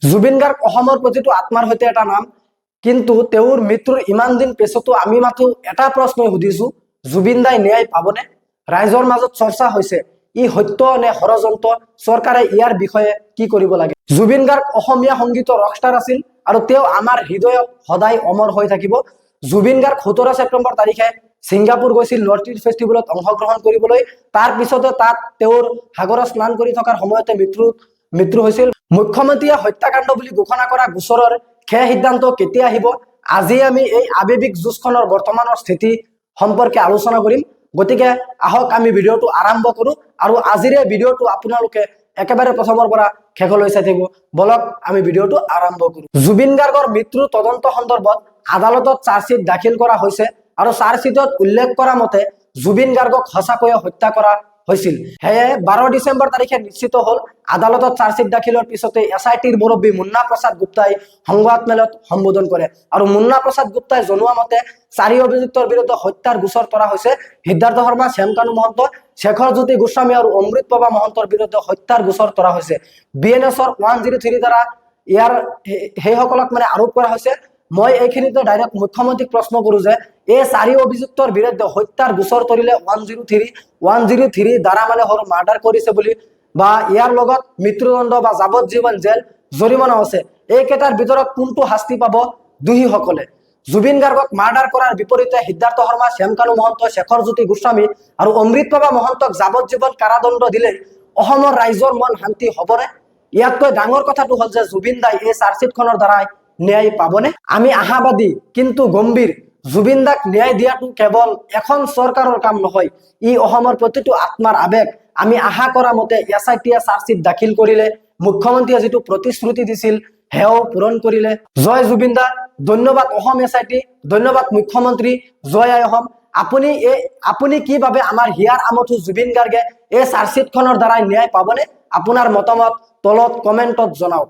জুবিন গাৰ্গ অসমৰ প্ৰতিটো আত্মাৰ সৈতে এটা নাম, কিন্তু তেওঁৰ মৃত্যুৰ ইমান দিন পিছতো আমি মাথো এটা প্ৰশ্নই সুধিছো, জুবিন দাই ন্যায় পাবনে? ৰাইজৰ মাজত চৰ্চা হৈছে ই সত্য নে ষড়যন্ত্ৰ, চৰকাৰে ইয়াৰ বিষয়ে কি কৰিব লাগে? জুবিন গাৰ্গ অসমীয়া সংগীতৰ ৰকষ্টাৰ আছিল আৰু তেওঁ আমাৰ হৃদয়ত সদায় অমৰ হৈ থাকিব। জুবিন গাৰ্গ 17 ছেপ্টেম্বৰ তাৰিখে ছিংগাপুৰ গৈছিল নৰ্থ ইষ্ট ফেষ্টিভেলত অংশগ্ৰহণ কৰিবলৈ। তাৰ পিছতে তাত তেওঁৰ সাগৰত স্নান কৰি থকাৰ সময়তে মৃত্যু হৈছিল। মুখ্যমন্ত্ৰীয়ে হত্যাকাণ্ড বুলি ঘোষণা কৰা গোচৰৰ শেষ সিদ্ধান্ত কেতিয়া আহিব? আজি আমি এই আৱেগিক যুঁজখনৰ বৰ্তমানৰ স্থিতি সম্পৰ্কে আলোচনা কৰিম। গতিকে আহক আমি ভিডিঅ'টো আৰম্ভ কৰোঁ আৰু আজিৰ এই ভিডিঅ'টো আপোনালোকে একেবাৰে প্ৰথমৰ পৰা শেষলৈ চাই থাকিব। বলক আমি ভিডিঅ'টো আৰম্ভ কৰোঁ। জুবিন গাৰ্গৰ মৃত্যুৰ তদন্ত সন্দৰ্ভত আদালতত চাৰ্জশ্বিট দাখিল কৰা হৈছে আৰু চাৰ্জশ্বিটত উল্লেখ কৰা মতে জুবিন গাৰ্গক সঁচাকৈয়ে হত্যা কৰা হৈছিল। সেয়ে 12 ডিচেম্বৰ তাৰিখে নিশ্চিত হ'ল। আদালতত চাৰ্জশ্বিট দাখিলৰ পিছতে SITৰ মুৰব্বী মুন্না প্ৰসাদ গুপ্তাই সংবাদমেলত সম্বোধন কৰে আৰু মুন্না প্ৰসাদ গুপ্তাই জনোৱা মতে 4 অভিযুক্তৰ বিৰুদ্ধে হত্যাৰ গোচৰ তৰা হৈছে। সিদ্ধাৰ্থ শৰ্মা, শ্যামকানু মহন্ত, শেখৰজ্যোতি গোস্বামী আৰু অমৃতপ্ৰভা মহন্তৰ বিৰুদ্ধে হত্যাৰ গোচৰ তৰা হৈছে। BNSৰ 103 দ্বাৰা ইয়াৰ সেইসকলক আৰোপ কৰা হৈছে। মই এইখিনিতে ডাইৰেক্ট মুখ্যমন্ত্ৰীক প্ৰশ্ন কৰো যে এই 4 অভিযুক্তৰ বিৰুদ্ধে হত্যাৰ গোচৰ তৰিলে 103 দ্বাৰা সৰু মাৰ্ডাৰ কৰিছে বুলি বা ইয়াৰ লগত মৃত্যুদণ্ড বা যাৱজ্জীৱন জেল জৰিমনা আছে, এইকেইটাৰ ভিতৰত কোনটো শাস্তি পাব দোষীসকলে? জুবিন গাৰ্গক মাৰ্ডাৰ কৰাৰ বিপৰীতে সিদ্ধাৰ্থ শৰ্মা, শ্যামকানু মহন্ত, শেখৰজ্যোতি গোস্বামী আৰু অমৃতপ্ৰভা মহন্তক যাৱজ্জীৱন কাৰাদণ্ড দিলে অসমৰ ৰাইজৰ মন শান্তি হ'বনে? ইয়াতকৈ ডাঙৰ কথাটো হ'ল যে জুবিন দাই এই চাৰ্জশ্বিটখনৰ দ্বাৰাই ন্যায় পাবনে? আমি আশাবাদী কিন্তু গম্ভীৰ। জুবিন দাক ন্যায় দিয়াটো কেৱল এখন চৰকাৰৰ কাম নহয়, ই অসমৰ প্ৰতিটো আত্মাৰ আবেগ। আমি আশা কৰা মতে SITয়ে চাৰ্জশ্বিট দাখিল কৰিলে মুখ্যমন্ত্ৰীয়ে যিটো প্ৰতিশ্ৰুতি দিছিল সেয়াও পূৰণ কৰিলে। জয় জুবিন দা, ধন্যবাদ অসম SIT, ধন্যবাদ মুখ্যমন্ত্ৰী, জয় আই অসম। আপুনি কি ভাবে আমাৰ হিয়াৰ আমঠু জুবিন গাৰ্গে এই চাৰ্জশ্বিটখনৰ দ্বাৰাই ন্যায় পাবনে? আপোনাৰ মতামত তলত কমেণ্টত জনাওক।